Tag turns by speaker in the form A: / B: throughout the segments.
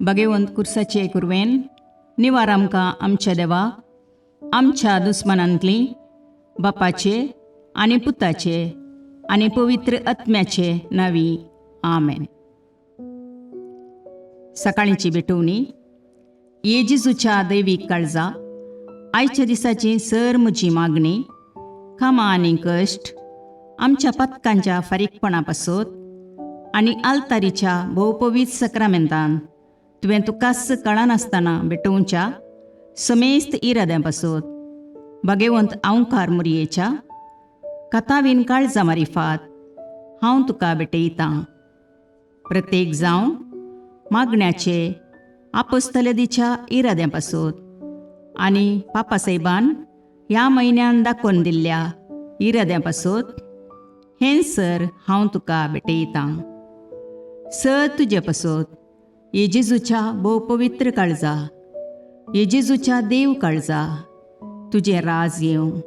A: भगवंत कुर्साचे कुरवेन निवार आमकां आमच्या देवा आमच्या दुस्मनांतली बापाचे आनी पुताचे आनी पवित्र आत्म्याचे नावी आमेन. सकाळींची भेटवणी. येजेजूच्या दैवीक काळजा आयच्या दिसाची सर म्हजी मागणी कामां आनी कश्ट आमच्या पथकांच्या फारीकपणा पासत आनी आल्तारीच्या भोवपवीत सक्रामेंतान तुवें तुकास कळनासतना भेटोवच्या समेस्त इराद्यां पासत भगवंत आवकार मुरयेच्या कथावीन काळजा मारिफात हांव तुका भेटयतां. प्रत्येक जावं मागण्याचे आपोस्तलदीच्या इराद्यां पासत आनी पापासाहेबान ह्या म्हयन्यान दाखोवन दिल्ल्या इराद्यां पासत हें सर हांव तुका भेटयतां. सर तुजे पासत येजेजूच्या भोवपवित्र काळजा येजेजूच्या देव काळजा तुजें राज येवं.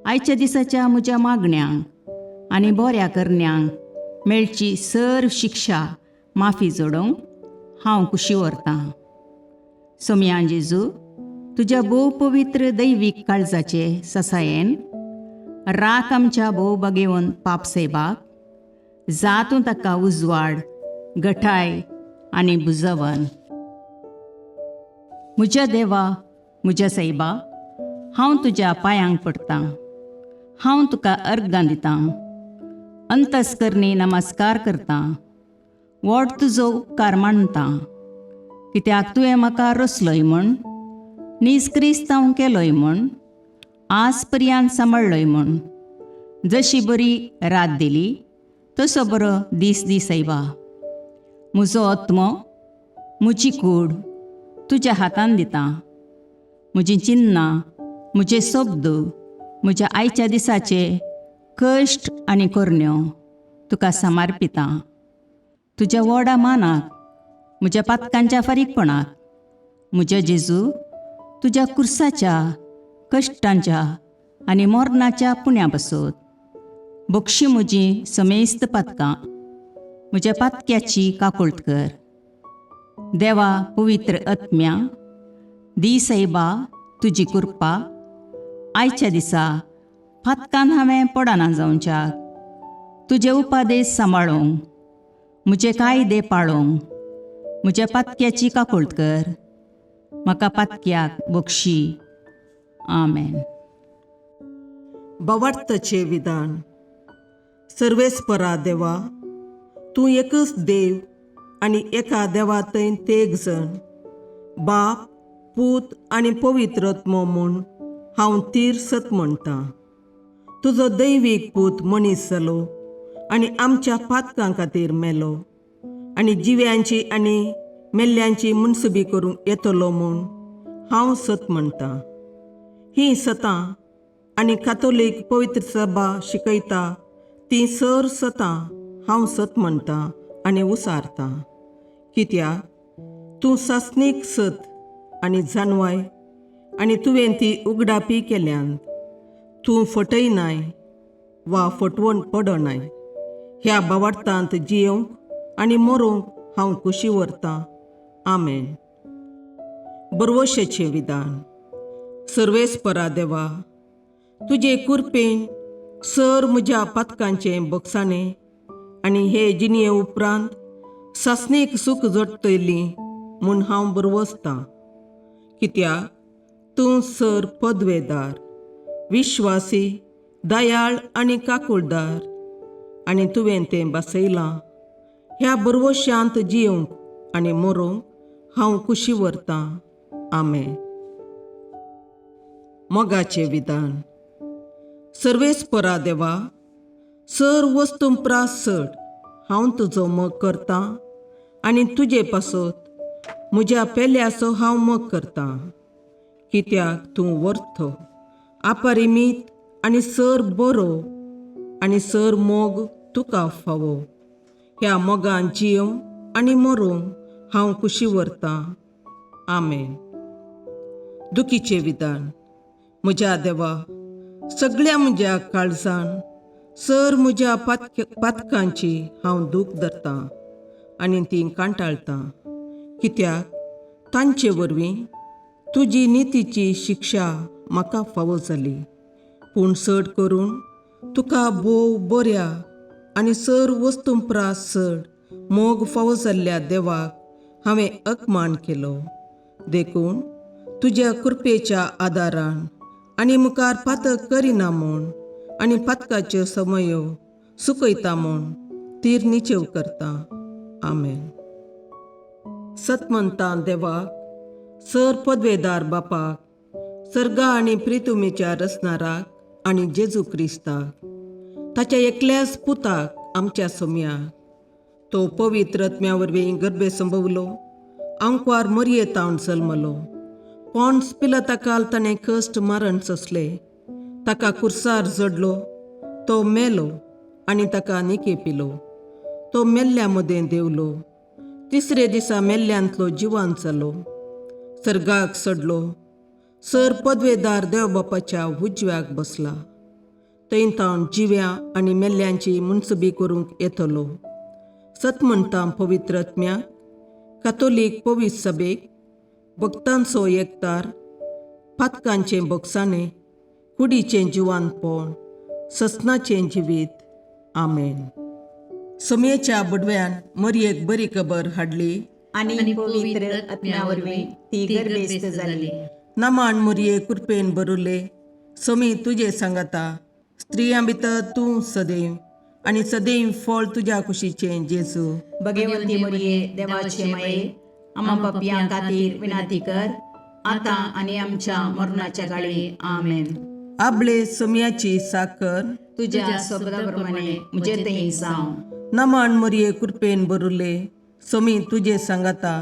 A: आयच्या दिसाच्या म्हज्या मागण्यांक आनी बऱ्या करण्यांक मेळची सर शिक्षा माफी जोडोवंक हांव कुशी व्हरतां. सोम्या जेजू तुज्या भोवपवित्र दैवीक काळजाचे ससायेन राख आमच्या भोव भगवंत पापसाहेबाक जातूं ताका उजवाड घटाय आनी बुजवण. म्हज्या देवा म्हज्या साहेबा हांव तुज्या पांयांक पडटां. हांव तुका अर्गां दितां. अंतस्करणी नमस्कार करतां. व्हड तुजो उपकार मानतां. कित्याक तुवें म्हाका रचलोय म्हूण निस्क्रिस्तांव केलोय म्हूण आज पर्यंत सांबाळलोय म्हूण जशी बरी रात दिली तसो बरो दीस दी सायबा. म्हजो आत्मो म्हजी कूड तुज्या हातान दितां. म्हजीं चिन्नां म्हजे शब्द म्हज्या आयच्या दिसाचे कश्ट आनी करण्यो तुका समर्पितां. तुज्या व्हडा मानाक म्हज्या पातकांच्या फारीकपणाक म्हज्या जेजू तुज्या कुर्साच्या कश्टांच्या आनी मरणाच्या पुण्या पासत बक्षी म्हजीं समेस्त पातकां म्हज्या पातक्याची काकुळट कर. देवा पवित्र आत्म्या दी सायबा तुजी कृपा आयच्या दिसा पातकान हांवें पडना जावच्याक तुजे उपादेश सांबाळूंक म्हजे कायदे पाळोवंक म्हज्या पातक्याची काकुळट कर. म्हाका पातक्याक बक्षी. आमेन.
B: भावार्थाचे विधान. सर्वेस्परा देवा तूं एकच देव आनी एका देवातय तेग जण बाप पूत आनी पवित्र आत्मो म्हूण हांव तीर सत म्हणटां. तुजो दैवीक पूत मनीस जालो आनी आमच्या पातकां खातीर मेलो आनी जिव्यांची आनी मेल्ल्यांची मुनसुबी करूंक येतलो म्हूण हांव सत म्हणटां. हीं सतां आनी कातोलीक पवित्र सभा शिकयता ती सर सतां हांव सत म्हणटां आनी उसारतां. कित्याक तूं सासणीक सत आनी जानवाय आनी तुवें ती उगडापी केल्यांत तूं फटयनाय वा फटवण पडनाय. ह्या भावार्थांत जियोंक आनी मरोवंक हांव कुशी व्हरतां. आमेन. बरवशेचें विधान. सर्वेस्परा देवा तुजे कृपेन सर म्हज्या पातकांचें बक्षाणें आनी हे जिणये उपरांत सासणेक सूख जोडटली म्हूण हांव बरवसतां. कित्याक तूं सर पदवेदार विश्वासी दयाळ आनी काकुळदार आनी तुवें तें बसयलां. ह्या बरवश्यांत जियोंक आनी मरोवंक हांव कुशी व्हरतां. आमेन. मोगाचें विधान. सर्वेस्परा देवा सर वस्तुंपरास चड हांव तुजो मोग करतां आनी तुजे पासत म्हज्या पेल्याचो हांव मोग करतां. कित्याक तूं वर्थ अपरिमीत आनी सर बरो आनी सर मोग तुका फावो. ह्या मोगान जियोंक आनी मरोवंक हांव कुशी व्हरतां. आमेन. दुखीचें विधान. म्हज्या देवा सगळ्या म्हज्या काळजान सर म्हज्या पातकांची हांव दूख धरतां आनी ती कांटाळतां. कित्याक तांचे वरवीं तुजी नितीची शिक्षा म्हाका फावो जाली. पूण चड करून तुका भोव बऱ्या आनी सर वस्तूंपरास चड मोग फावो जाल्ल्या देवाक हांवें अकमान केलो. देखून तुज्या कृपेच्या आदारान आनी मुखार पातक करिना म्हूण आनी पातकाच्यो समयो सुकयता म्हूण तीर निचेव करता. आमेन. सतमंतां देवाक, सर पदवेदार बापाक, सर्गा आनी प्रितुमेच्या रचणाराक आनी जेजू क्रिस्ताक, ताच्या एकल्याच पुताक आमच्या सोम्याक, तो पवित्र आत्म्या वरवीं गर्भे संभवलो, अंकवार मरयेतावन जल्मलो, पोंस पिलाताकाल ताणें कश्ट मरण सोंसले, ताका कुर्सार जडलो, तो मेलो आनी ताका निकेपिलो, तो मेल्ल्या मदें देवलो, तिसरे दिसा मेल्ल्यांतलो जिवांत जालो, सर्गाक चडलो, सर पदवेदार देवबापाच्या उजव्याक बसला, थंय तावन जिव्या आनी मेल्ल्यांची मुनसबी करूंक येतलो. सतमंतां पवित्र आत्म्याक, कातोलीक पवित्र सभेक, भक्तांचो एकतार, पातकांचें भोगसाणें, कुडीचें जिवांतपण, ससनाचें जिवीत. आमेन. सोमयेच्या बुडव्यान मरयेक बरी खबर हाडली
A: आनी पवित्र आत्म्या वरवीं ती गर्भेस्त जाली.
B: नमान मरये कृपेन भरुले, सोमी तुजे सांगाता, स्त्रियां भितर तूं सदैव आनी सदैव फळ तुज्या कुशीचें जेजू.
A: भगवंती मरिये देवाचे माये, आम्हा पापियां खातीर विनाती कर, आतां आनी आमच्या मरणाच्या काळी. आमेन.
B: आपले सोमयाची साकर
A: तुज्या शब्दाप्रमाणे म्हजे थंय जावं.
B: नमान मरये कृपेन भरुले, सोमी तुजे सांगाता,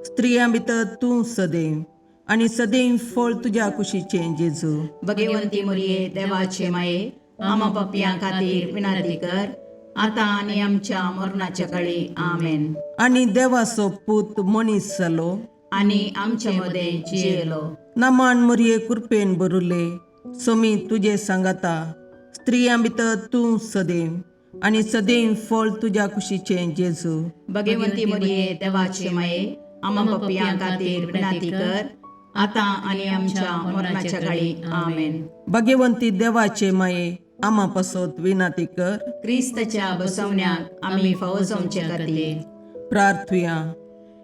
B: स्त्रियां भितर तूं सदैव आनी सदैव फळ तुज्या कुशीचें जेजू.
A: भगवंती मरिये देवाचे माये, आम्हा पापियां खातीर विनाती कर, आतां आनी आमच्या मरणाच्या काळी. आमेन.
B: आनी देवाचो पूत मनीस जालो
A: आनी आमचे मदें जियेलो.
B: नमान मरये कृपेन भरुले, सोमी तुजे सांगाता, स्त्रियां भितर तूं सदैव आनी सदैव फळ तुज्या कुशीचें जेजू.
A: भगवंती मरिये देवाचे माये, आम्हा पापियां खातीर विनाती कर, आतां आनी आमच्या मरणाच्या काळी. आमेन.
B: भगवंती देवाचे माये, आम्हा पासत विनाती कर.
A: क्रिस्ताच्या बसवण्याक आमी फावो जावचे खातीर
B: प्रार्थुया.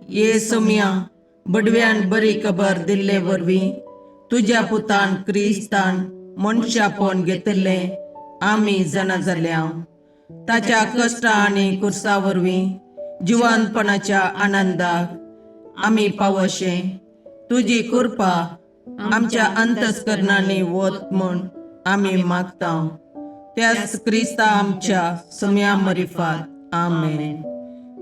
B: ये सोम्या, बडव्यान बरी खबर दिल्ले वरवीं तुज्या पुतान क्रिस्तान मनशापण घेतिल्लें आमी जाणा जाल्या, ताच्या कश्टा आनी कुर्सा वरवीं जिवंतपणाच्या आनंदाक आमी पावशे तुजी कृपा आमच्या अंतस्करणांनी वत म्हूण आमी मागता. त्याच क्रिस्ता आमच्या सोम्या मरिफात. आमेन.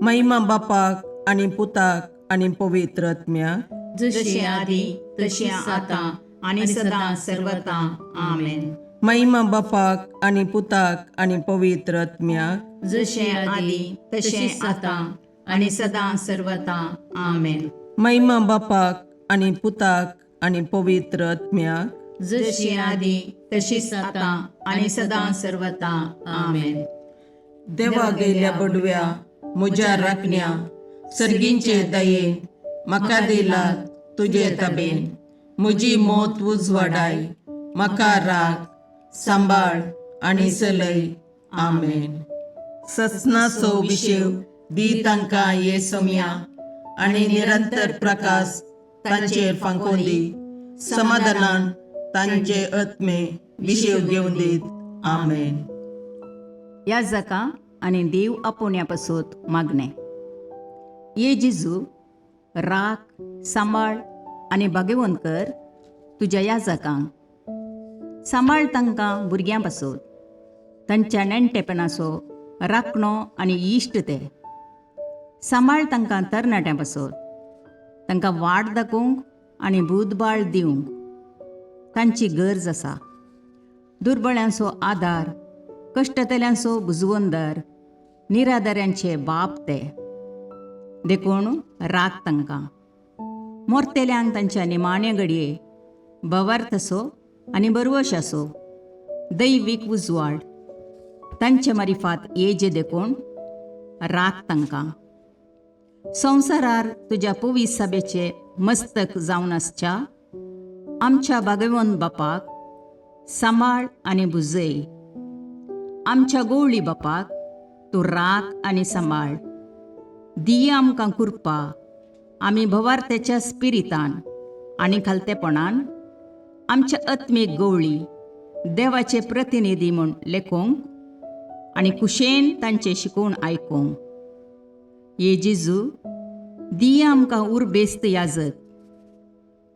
B: महिमा बापाक आनी पुताक आनी पवित्र आत्म्याक,
A: जशें आदी तशें आतां आनी सदां सर्वदा. आमेन.
B: महिमा बापाक आनी पुताक आनी पवित्र आत्म्याक,
A: जशें आदी तशें आतां आनी सदां सर्वदा. आमेन.
B: महिमा बापाक आनी पुताक आनी पवित्र आत्म्याक,
A: जशी आदी तशीच आतां आनी सदां सर्वदा. आमेन.
B: देवा गेल्या बडव्या म्हज्या राखण्या, सर्गींचे दयेन म्हाका दिला तुजे ताबेन. म्हजी मोत उजवाडाय, म्हाका राख, सांबाळ आनी चलय. आमेन. ससनाचो विशेव दी तांकां ये सोम्या, आनी निरंतर प्रकाश तांचेर फांकोन दी. समाधानान तांचे आत्मे विशेव घेवन दीत. आमेन.
A: याजका आनी देव आपोवण्या पासून मागणें. ये जेजू, राख, सांबाळ आनी भाग्यवंत कर तुज्या याजकांक. सांबाळ तांकां भुरग्यां पासून, तांच्या नेणटेपणाचो राखणो आनी इश्ट ते. सांबाळ तांकां तरणाट्यां पासून, तांकां वाट दाखोवंक आनी बुधबाळ दिवंक तांची गरज आसा. दुर्बळ्यांचो आदार, कश्टतल्यांचो बुजवंदर, निराधाऱ्यांचे बाप ते. देखून राख तांकां. मोरतेल्यांक तांच्या निमाणे घडये भवार्थसो आनी बरवशाचो दैवीक उजवाड तांचे मारिफात येजे देखून राख तांकां. संवसारार तुज्या पवित्र सभेचे मस्तक जावन आसच्या आमच्या भागवंत बापाक सांबाळ आनी बुजय. आमच्या गवळी बापाक तूं राख आनी सांबाळ. दिया आमकां कुरपा आमी भवार्थ्याच्या स्पिरितान आनी खालतेपणान आमच्या आत्मीक गवळी देवाचे प्रतिनिधी म्हूण लेखोंक आनी कुशेन तांचे शिकोवण आयकूंक. ये जेजू, दिया आमकां उर्बेस्त याजक.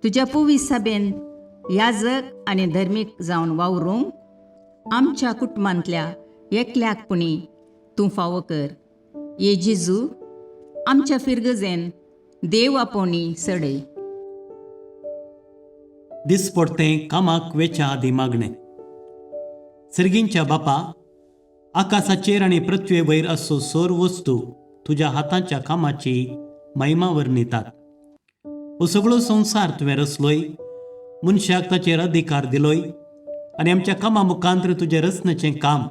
A: तुज्या पवित्र सभेन याजक आनी धर्मीक जावन वावरूंक आमच्या कुटुंबांतल्या एकल्याकपणी तूं फावो कर. ये जेजू, आमच्या फिरगजेन देव आपोवणी सडय.
C: दिसपडतें कामाक वेच्या आदी मागणें. सर्गींच्या बापा, आकाशाचेर आनी पृथ्वे वयर असो सोर वस्तू तुज्या हातांच्या कामाची महिमा वर्णितात. हो सगळो संवसार तुवें रचलोय, मनशाक ताचेर अधिकार दिलोय आनी आमच्या कामा मुखांत्र तुजें रचनेचें काम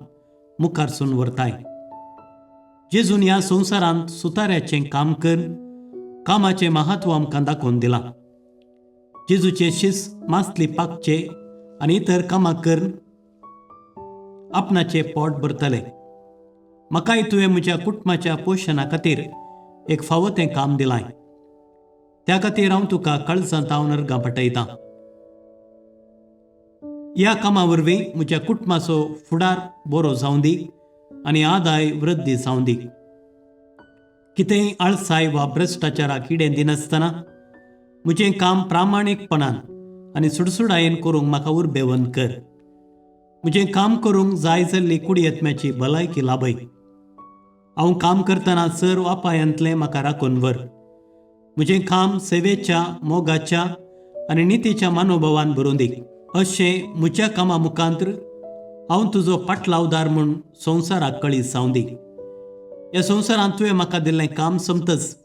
C: मुखारसून व्हरताय. जेजून ह्या संवसारांत सुताऱ्याचें काम कर, कामाचें महत्व आमकां दाखोवन दिलां. जेजूचे शिस मासली पाकचे आनी इतर कामां कर आपणाचें पोट भरतले. म्हाकाय तुवें म्हज्या कुटुंबाच्या पोशणा खातीर एक फावो तें काम दिलाय. त्या खातीर हांव तुका काळजांत नर्गां पटयतां. ह्या कामा वरवीं म्हज्या कुटुंबाचो फुडार बरो जावं दी आनी आदाय वृद्धी जावं दी. कितेंय आळसाय वा भ्रश्टाचाराक इडें दिनासतना म्हजें काम प्रामाणीकपणान आनी सुडसुडायेन करूंक म्हाका उर्बेवन कर. म्हजें काम करूंक जाय जाल्ली कुडियेत्म्याची भलायकी लाभय. हांव काम करतना सर्व अपायांतलें म्हाका राखून व्हर. म्हजें काम सेवेच्या, मोगाच्या आनी नितीच्या मनोभावान भरूं दी. अशें म्हज्या कामा मुखांत्र हांव तुजो पाटलावदार म्हूण संवसाराक कळीत जावं दी. ह्या संवसारांत तुवें म्हाका दिल्लें काम सोंपतच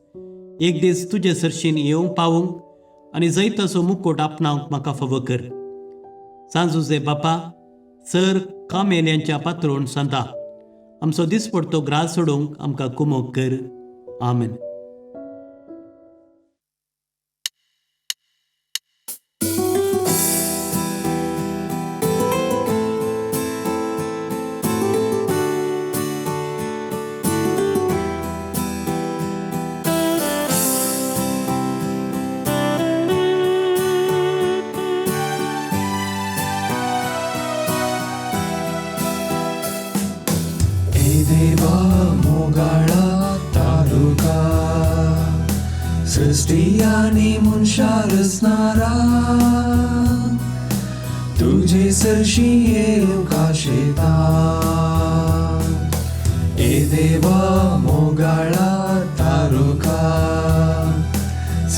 C: एक दीस तुजे सरशीन येवंक पावूंक आनी जैत तसो मुकोट आपणावंक म्हाका फावो कर. सांजुजे बापा, सर कामेल्यांच्या पात्रोण सांता आमचो दिसपडतो ग्रास सोडूंक आमकां कुमोग कर. आमेन.
D: देवा मोगाळा तालुका सृष्टी आणि मनशा रचणारा तुझे सरशी येवंक आशेता. ए देवा मोगाळा तालुका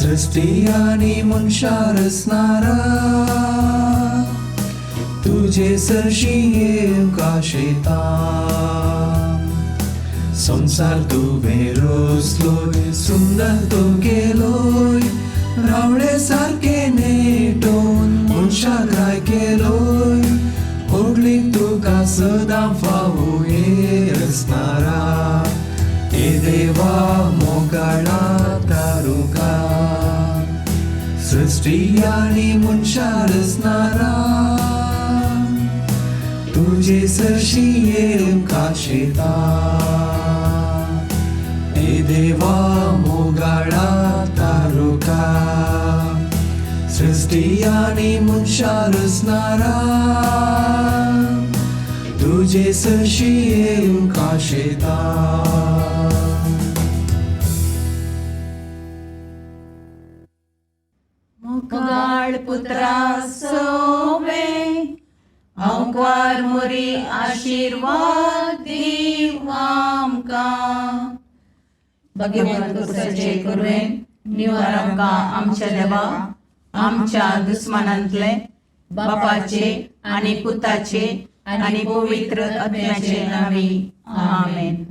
D: सृष्टी आणि मनशा रचणारा तुझे सरशी येवंक आशेता. संसार तुवें रचलोय, सुंदर तो केलोय, रावळे सारके नेटोवन मनशाक राय केलोय. व्हडलीक तुका सदां फावो ये रचणारा. ए देवा मोगाळा तारुका सृष्टी आनी मनशा रचणारा तुझे सरशी येवंक आशेता. ए देवा मोगाळा तारुका सृष्टी आनी मनशा रचणारा तुझे सरशी येवंक आशेता.
A: मोगाळ पुत्रा सोवे अवकार मोरी आशीर्वाद दीव आमकां. भगवंत कुसाचे करुवेन निवार आमकां आमच्या देवा आमच्या दुस्मानांतले बापाचे आनी पुताचे आनी पवित्र आत्म्याचे नांवी. आमेन.